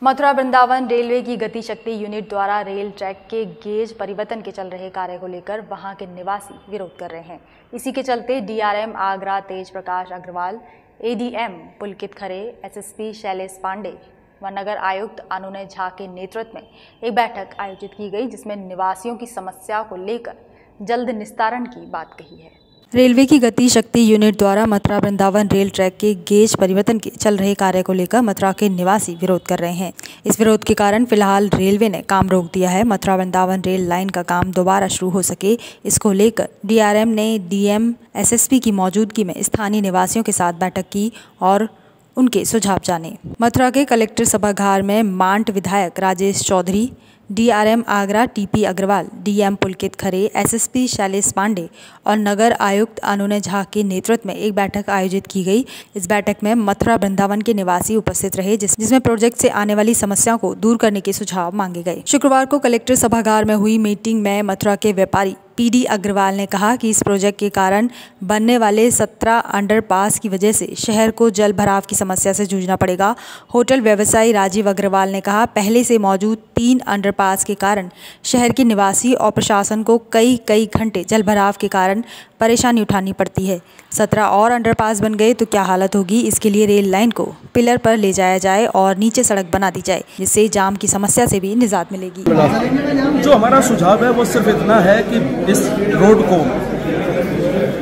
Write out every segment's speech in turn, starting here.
Mathura Vrindavan railway की गति शक्ति यूनिट द्वारा रेल ट्रैक के गेज परिवर्तन के चल रहे कार्य को लेकर वहां के निवासी विरोध कर रहे हैं। इसी के चलते डीआरएम आगरा तेज प्रकाश अग्रवाल, एडीएम पुलकित खरे, एसएसपी शैलेश पांडे व नगर आयुक्त अनुनय झा के नेतृत्व में एक बैठक आयोजित की गई, जिसमें निवासियों की समस्या को लेकर जल्द निस्तारण की बात कही है। रेलवे की गति शक्ति यूनिट द्वारा मथुरा वृंदावन रेल ट्रैक के गेज परिवर्तन के चल रहे कार्य को लेकर मथुरा के निवासी विरोध कर रहे हैं। इस विरोध के कारण फिलहाल रेलवे ने काम रोक दिया है। मथुरा वृंदावन रेल लाइन का काम दोबारा शुरू हो सके, इसको लेकर डीआरएम ने डीएम एसएसपी की मौजूदगी में स्थानीय निवासियों के साथ बैठक की और उनके सुझाव जाने। मथुरा के कलेक्टर सभागार में मांट विधायक Rajesh Chaudhary, DRM Agra TP Agrawal, DM Pulkit Khare, SSP Shailesh Pandey और नगर आयुक्त अनुनय झा के नेतृत्व में एक बैठक आयोजित की गई। इस बैठक में मथुरा वृंदावन के निवासी उपस्थित रहे, जिसमें प्रोजेक्ट से आने वाली समस्याओं को दूर करने के सुझाव मांगे गए। शुक्रवार को कलेक्टर सभागार में हुई मीटिंग में मथुरा के व्यापारी पीडी अग्रवाल ने कहा कि इस प्रोजेक्ट के कारण बनने वाले 17 अंडरपास की वजह से शहर को जल भराव की समस्या से जूझना पड़ेगा। होटल व्यवसायी राजीव अग्रवाल ने कहा, पहले से मौजूद 3 अंडरपास के कारण शहर के निवासी और प्रशासन को कई घंटे जल भराव के कारण परेशानी उठानी पड़ती है। 17 और अंडरपास बन गए तो क्या हालत होगी। इसके लिए रेल लाइन को पिलर पर ले जाया जाए और नीचे सड़क बना दी जाए, जिससे जाम की समस्या से भी निजात मिलेगी। जो हमारा सुझाव है वो सिर्फ इतना है कि इस रोड को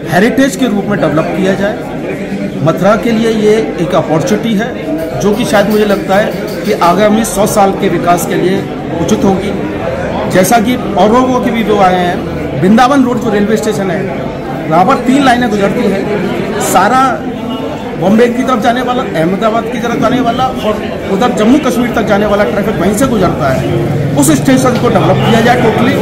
हेरिटेज के रूप में डेवलप किया जाए। मथुरा के लिए ये एक अपॉर्चुनिटी है जो कि शायद मुझे लगता है कि आगामी 100 साल के विकास के लिए उचित होगी। जैसा कि और लोगों के भी जो आए हैं, वृंदावन रोड जो रेलवे स्टेशन है, वहाँ पर 3 लाइनें गुजरती हैं। सारा बॉम्बे की तरफ जाने वाला, अहमदाबाद की तरफ जाने वाला और उधर जम्मू कश्मीर तक जाने वाला ट्रैफिक वहीं से गुजरता है। उस स्टेशन को डेवलप किया जाए टोटली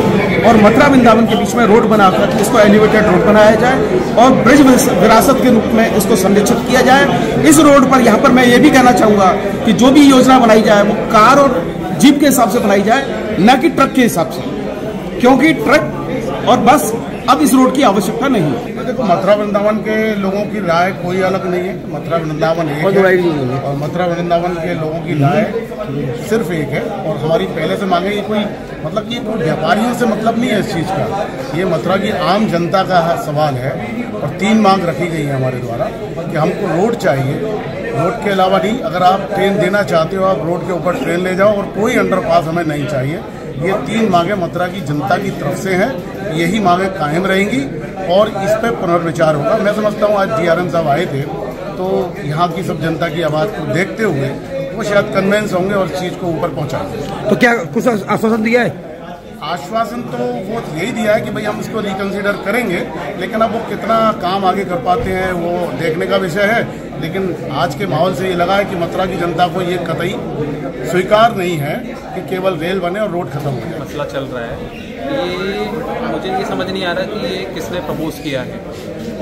और मथुरा वृंदावन के बीच में रोड बनाकर इसको एलिवेटेड रोड बनाया जाए और ब्रिज विरासत के रूप में इसको संरक्षित किया जाए। इस रोड पर यहाँ पर मैं ये भी कहना चाहूँगा कि जो भी योजना बनाई जाए वो कार और जीप के हिसाब से बनाई जाए, न कि ट्रक के हिसाब से, क्योंकि ट्रक और बस अब इस रोड की आवश्यकता नहीं है। देखो, मथुरा वृंदावन के लोगों की राय कोई अलग नहीं है। मथुरा वृंदावन एक है और मथुरा वृंदावन के लोगों की राय सिर्फ एक है। और हमारी पहले से मांगे, ये कोई मतलब कि व्यापारियों से मतलब नहीं है इस चीज़ का, ये मथुरा की आम जनता का सवाल है। और 3 मांग रखी गई है हमारे द्वारा कि हमको रोड चाहिए। रोड के अलावा नहीं, अगर आप ट्रेन देना चाहते हो आप रोड के ऊपर ट्रेन ले जाओ और कोई अंडरपास हमें नहीं चाहिए। ये 3 मांगे मथुरा की जनता की तरफ से हैं, यही मांगे कायम रहेंगी और इस पर पुनर्विचार होगा। मैं समझता हूँ आज डीआरएम साहब आए थे तो यहाँ की सब जनता की आवाज़ को देखते हुए वो शायद कन्वेंस होंगे और चीज़ को ऊपर पहुँचाएंगे। तो क्या कुछ आश्वासन दिया है? आश्वासन तो वो यही दिया है कि भाई हम इसको रिकंसिडर करेंगे, लेकिन अब वो कितना काम आगे कर पाते हैं वो देखने का विषय है। लेकिन आज के माहौल से ये लगा है कि मथुरा की जनता को ये कतई स्वीकार नहीं है कि केवल रेल बने और रोड खत्म हो जाए। मसला चल रहा है, ये मुझे ये समझ नहीं आ रहा कि ये किसने प्रपोज किया है।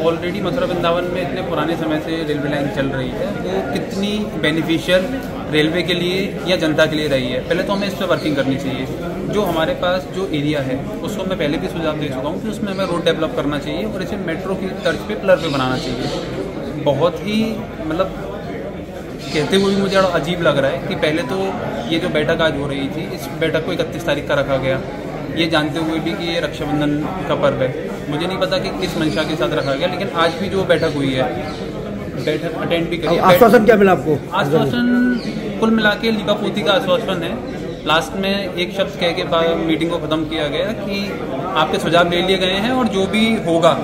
ऑलरेडी मथुरा वृंदावन में इतने पुराने समय से रेलवे लाइन चल रही है, वो कितनी बेनिफिशियल रेलवे के लिए या जनता के लिए रही है। पहले तो हमें इस पर वर्किंग करनी चाहिए। जो हमारे पास जो एरिया है उसको मैं पहले भी सुझाव दे चुका हूँ कि उसमें हमें रोड डेवलप करना चाहिए और इसे मेट्रो की तर्ज पे पिलर पे बनाना चाहिए। बहुत ही मतलब कहते हुए भी मुझे बड़ा अजीब लग रहा है कि पहले तो ये जो बैठक आज हो रही थी, इस बैठक को 31 तारीख का रखा गया, ये जानते हुए भी कि ये रक्षाबंधन का पर्व है। मुझे नहीं पता कि किस मंशा के साथ रखा गया, लेकिन आज भी जो बैठक हुई है, बैठक अटेंड भी करी। आश्वासन क्या मिला आपको? आश्वासन कुल मिला के लीपापोती का आश्वासन है। लास्ट में एक शब्द कह के मीटिंग को खत्म किया गया कि आपके सुझाव ले लिए गए हैं और जो भी होगा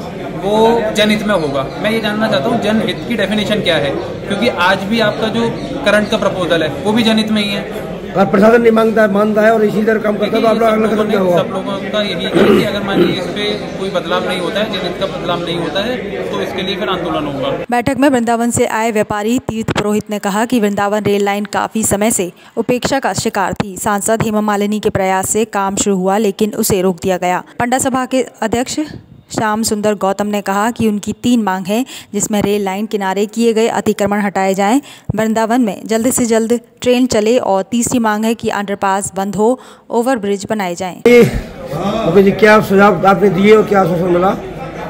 वो जनहित में होगा। मैं ये जानना चाहता हूँ जनहित की डेफिनेशन क्या है, क्योंकि आज भी आपका जो करंट का प्रपोजल है वो भी जनहित में ही है। अगर प्रशासन नहीं मानता है और इसी तरह काम करता है तो आप लोग अगला कदम क्या होगा? सब लोगों का यही है कि अगर मान लीजिए इस पे कोई बदलाव नहीं होता है, जनहित का बदलाव नहीं होता है, तो इसके लिए फिर आंदोलन होगा। बैठक में वृंदावन से आए व्यापारी तीर्थ पुरोहित ने कहा कि वृंदावन रेल लाइन काफी समय से उपेक्षा का शिकार थी। सांसद हेमा मालिनी के प्रयास से काम शुरू हुआ, लेकिन उसे रोक दिया गया। पंडा सभा के अध्यक्ष श्याम सुंदर गौतम ने कहा कि उनकी 3 मांग है, जिसमें रेल लाइन किनारे किए गए अतिक्रमण हटाए जाएं, वृंदावन में जल्द से जल्द ट्रेन चले और तीसरी मांग है कि अंडरपास बंद हो, ओवरब्रिज बनाए जाएं। जी, क्या सुझाव आपने दिए और क्या आश्वासन मिला?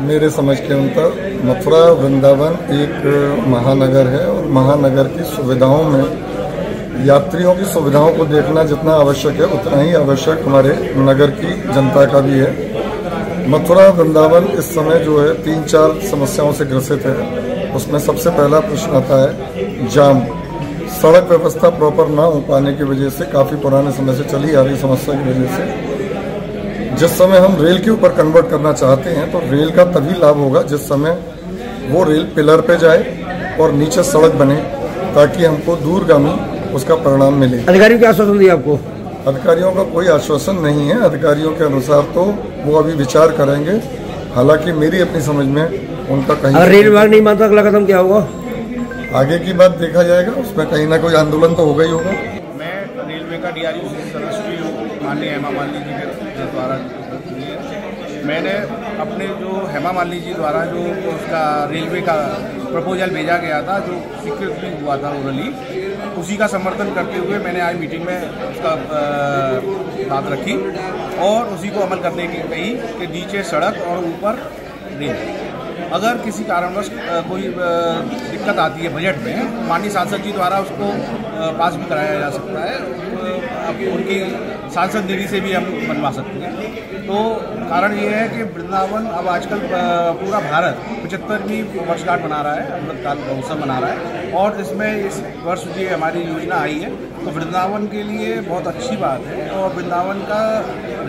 मेरे समझ के अनुसार मथुरा वृंदावन एक महानगर है और महानगर की सुविधाओं में यात्रियों की सुविधाओं को देखना जितना आवश्यक है उतना ही आवश्यक हमारे नगर की जनता का भी है। मथुरा वृंदावन इस समय जो है 3-4 समस्याओं से ग्रसित है। उसमें सबसे पहला प्रश्न आता है जाम। सड़क व्यवस्था प्रॉपर ना हो पाने की वजह से काफ़ी पुराने समय से चली आ रही समस्या की वजह से जिस समय हम रेल के ऊपर कन्वर्ट करना चाहते हैं तो रेल का तभी लाभ होगा जिस समय वो रेल पिलर पे जाए और नीचे सड़क बने ताकि हमको दूरगामी उसका परिणाम मिले। अधिकारियों क्या आश्वासन दिया आपको? अधिकारियों का कोई आश्वासन नहीं है। अधिकारियों के अनुसार तो वो अभी विचार करेंगे। हालांकि मेरी अपनी समझ में उनका कहीं अगर रेल विभाग नहीं मानता अगला कदम क्या होगा? आगे की बात देखा जाएगा। उसमें कहीं ना कोई आंदोलन तो होगा ही होगा। मैं रेलवे का DRU सदस्य हूँ, माननीय हेमा मालिनी जी के द्वारा। मैंने अपने जो हेमा मालिनी जी द्वारा जो उसका रेलवे का प्रपोजल भेजा गया था जो स्वीकृत भी हुआ था ओरली, उसी का समर्थन करते हुए मैंने आज मीटिंग में उसका बात रखी और उसी को अमल करने की कही कि नीचे सड़क और ऊपर रेल। अगर किसी कारणवश कोई दिक्कत आती है बजट में, माननीय सांसद जी द्वारा उसको पास भी कराया जा सकता है। उनकी सांसद निधि से भी हम बनवा सकते हैं। तो कारण ये है कि वृंदावन अब आजकल पूरा भारत 75वीं वर्षगांठ मना रहा है, अमृतकाल महोत्सव मना रहा है और इसमें इस वर्ष जो हमारी योजना आई है तो वृंदावन के लिए बहुत अच्छी बात है। और वृंदावन का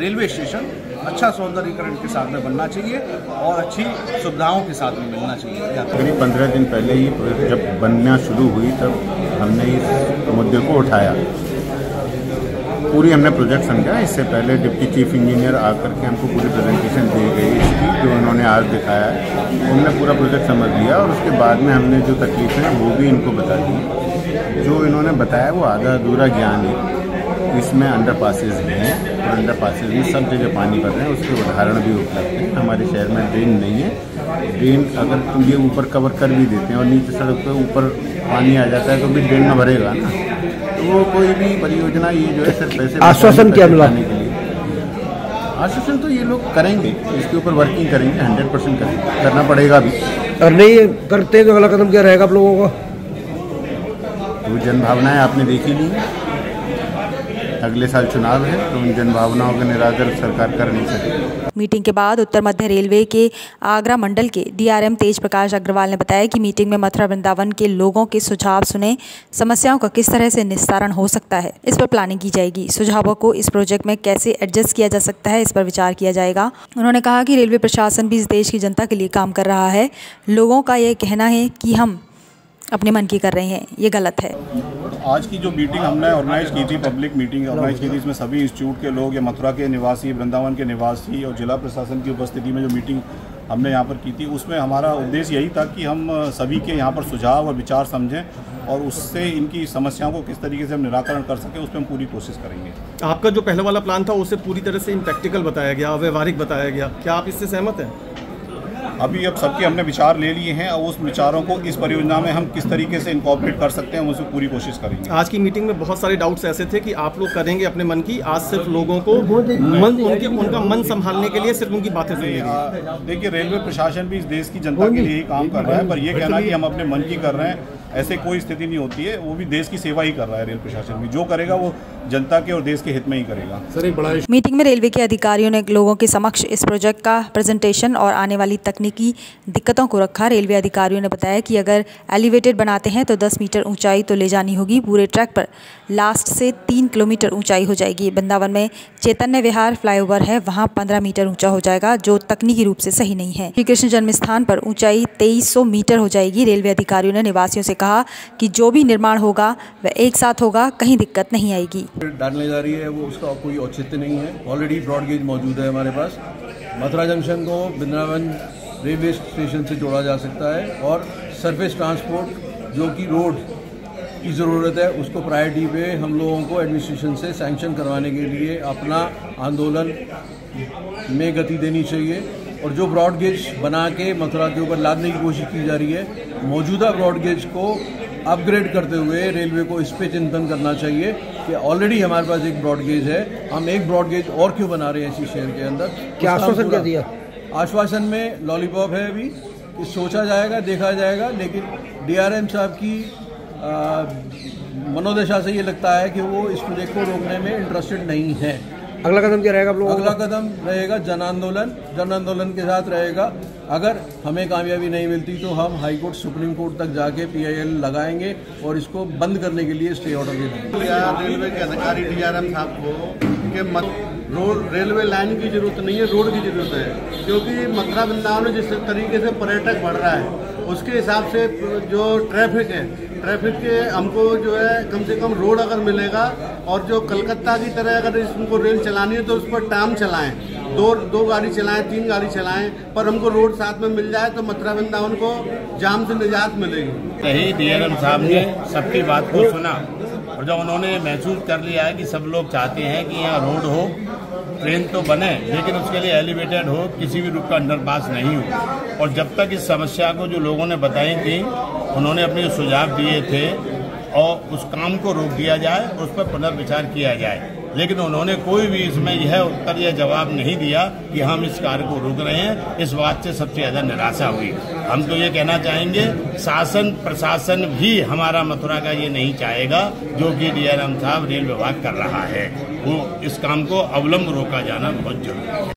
रेलवे स्टेशन अच्छा सौंदर्यीकरण के साथ में बनना चाहिए और अच्छी सुविधाओं के साथ में मिलना चाहिए। करीब 15 दिन पहले ही जब बनना शुरू हुई तब हमने इस मुद्दे को उठाया। पूरी हमने प्रोजेक्ट समझा। इससे पहले डिप्टी चीफ इंजीनियर आकर के हमको पूरी प्रेजेंटेशन दी गई इसकी, जो उन्होंने आज दिखाया है। हमने पूरा प्रोजेक्ट समझ लिया और उसके बाद में हमने जो तकलीफें हैं वो भी इनको बता दी। जो इन्होंने बताया वो आधा अधूरा ज्ञान है। इसमें अंडर पासेज हैं और अंडर पासेज में सब जगह पानी भर रहे हैं, उसके उदाहरण भी उपलब्ध हैं। हमारे शहर में ड्रेन नहीं है। ड्रेन अगर ये ऊपर कवर कर भी देते हैं और नीचे सड़क पे ऊपर पानी आ जाता है तो भी ड्रेन में भरेगा ना। तो वो कोई भी परियोजना ये जो है सिर्फ पैसे आश्वासन क्या मिला? आश्वासन तो ये लोग करेंगे, इसके ऊपर वर्किंग करेंगे, 100% करेंगे, करना पड़ेगा भी। और नहीं करते तो अगला कदम क्या रहेगा आप लोगों का? तो जन भावनाएं आपने देखी नहीं। अगले साल चुनाव है तो उन जन भावनाओं का निराकरण सरकार कर नहीं सकती। मीटिंग के बाद उत्तर मध्य रेलवे के आगरा मंडल के DRM तेज प्रकाश अग्रवाल ने बताया कि मीटिंग में मथुरा वृंदावन के लोगों के सुझाव सुने, समस्याओं का किस तरह से निस्तारण हो सकता है इस पर प्लानिंग की जाएगी। सुझावों को इस प्रोजेक्ट में कैसे एडजस्ट किया जा सकता है इस पर विचार किया जाएगा। उन्होंने कहा कि रेलवे प्रशासन भी इस देश की जनता के लिए काम कर रहा है। लोगों का ये कहना है कि हम अपने मन की कर रहे हैं, ये गलत है। आज की जो मीटिंग हमने ऑर्गेनाइज की थी, पब्लिक मीटिंग ऑर्गेनाइज की थी, इसमें सभी इंस्टीट्यूट के लोग या मथुरा के निवासी, वृंदावन के निवासी और जिला प्रशासन की उपस्थिति में जो मीटिंग हमने यहाँ पर की थी उसमें हमारा उद्देश्य यही था कि हम सभी के यहाँ पर सुझाव और विचार समझें और उससे इनकी समस्याओं को किस तरीके से हम निराकरण कर सकें उस पर हम पूरी कोशिश करेंगे। आपका जो पहले वाला प्लान था उसे पूरी तरह से इम्प्रैक्टिकल बताया गया, व्यवहारिक बताया गया, क्या आप इससे सहमत हैं? अभी अब सबके हमने विचार ले लिए हैं और उस विचारों को इस परियोजना में हम किस तरीके से इनकॉर्पोरेट कर सकते हैं हम उसमें पूरी कोशिश करेंगे। आज की मीटिंग में बहुत सारे डाउट्स ऐसे थे कि आप लोग करेंगे अपने मन की, आज सिर्फ लोगों को उनका मन संभालने के लिए सिर्फ उनकी बातें सुनिए। देखिए, रेलवे प्रशासन भी इस देश की जनता के लिए ही काम कर रहा है, पर यह कहना कि हम अपने मन की कर रहे हैं ऐसे कोई स्थिति नहीं होती है। वो भी देश की सेवा ही कर रहा है। रेल प्रशासन भी जो करेगा वो जनता के और देश के हित में ही करेगा। सर, एक बड़ा मीटिंग में रेलवे के अधिकारियों ने लोगों के समक्ष इस प्रोजेक्ट का प्रेजेंटेशन और आने वाली तकनीकी दिक्कतों को रखा। रेलवे अधिकारियों ने बताया कि अगर एलिवेटेड बनाते हैं तो 10 मीटर ऊंचाई तो ले जानी होगी। पूरे ट्रैक पर लास्ट से 3 किलोमीटर ऊंचाई हो जाएगी। वृंदावन में चैतन्य विहार फ्लाईओवर है, वहां 15 मीटर ऊंचा हो जाएगा, जो तकनीकी रूप से सही नहीं है। श्री कृष्ण जन्म स्थान पर ऊंचाई 2300 मीटर हो जाएगी। रेलवे अधिकारियों ने निवासियों से कहा कि जो भी निर्माण होगा वह एक साथ होगा, कहीं दिक्कत नहीं आएगी। डालने जा रही है वो उसका कोई औचित्य नहीं है। ऑलरेडी ब्रॉडगेज मौजूद है हमारे पास। मथुरा जंक्शन को वृंदावन रेलवे स्टेशन से जोड़ा जा सकता है और सरफेस ट्रांसपोर्ट जो कि रोड की ज़रूरत है उसको प्रायोरिटी पे हम लोगों को एडमिनिस्ट्रेशन से सैंक्शन करवाने के लिए अपना आंदोलन में गति देनी चाहिए। और जो ब्रॉडगेज बना के मथुरा के ऊपर लादने की कोशिश की जा रही है, मौजूदा ब्रॉडगेज को अपग्रेड करते हुए रेलवे को इस पे चिंतन करना चाहिए कि ऑलरेडी हमारे पास एक ब्रॉडगेज है, हम एक ब्रॉडगेज और क्यों बना रहे हैं इसी शहर के अंदर। क्या आश्वासन क्या दिया? आश्वासन में लॉलीपॉप है अभी कि सोचा जाएगा, देखा जाएगा, लेकिन DRM साहब की मनोदशा से ये लगता है कि वो इस प्रोजेक्ट को रोकने में इंटरेस्टेड नहीं है। अगला कदम क्या रहेगा आप लोगों अगला का? कदम रहेगा जन आंदोलन के साथ रहेगा। अगर हमें कामयाबी नहीं मिलती तो हम हाई कोर्ट सुप्रीम कोर्ट तक जाके PIL लगाएंगे और इसको बंद करने के लिए स्टे ऑर्डर दे देंगे। रेलवे के अधिकारी DRM साहब को रोड रेलवे लाइन की जरूरत नहीं है, रोड की जरूरत है, क्योंकि मथुरा वृंदावन में जिस तरीके से पर्यटक बढ़ रहा है उसके हिसाब से जो ट्रैफिक है, ट्रैफिक के हमको जो है कम से कम रोड अगर मिलेगा, और जो कलकत्ता की तरह अगर इसको रेल चलानी है तो उस पर टाइम चलाएं, दो गाड़ी चलाएं, 3 गाड़ी चलाएं, पर हमको रोड साथ में मिल जाए तो मथुरा वृंदावन को जाम से निजात मिलेगी। सही DRM साहब ने सबकी बात को सुना और जब उन्होंने महसूस कर लिया है कि सब लोग चाहते हैं कि यहाँ रोड हो, ट्रेन तो बने लेकिन उसके लिए एलिवेटेड हो, किसी भी रूट का अंडरपास नहीं हो, और जब तक इस समस्या को जो लोगों ने बताई थी उन्होंने अपने सुझाव दिए थे और उस काम को रोक दिया जाए, उस पर पुनर्विचार किया जाए, लेकिन उन्होंने कोई भी इसमें यह उत्तर या जवाब नहीं दिया कि हम इस कार्य को रोक रहे हैं। इस बात से सबसे ज्यादा निराशा हुई। हम तो ये कहना चाहेंगे शासन प्रशासन भी हमारा मथुरा का ये नहीं चाहेगा जो कि DRM साहब रेल विभाग कर रहा है, वो इस काम को अवलंब रोका जाना बहुत जरूरी है।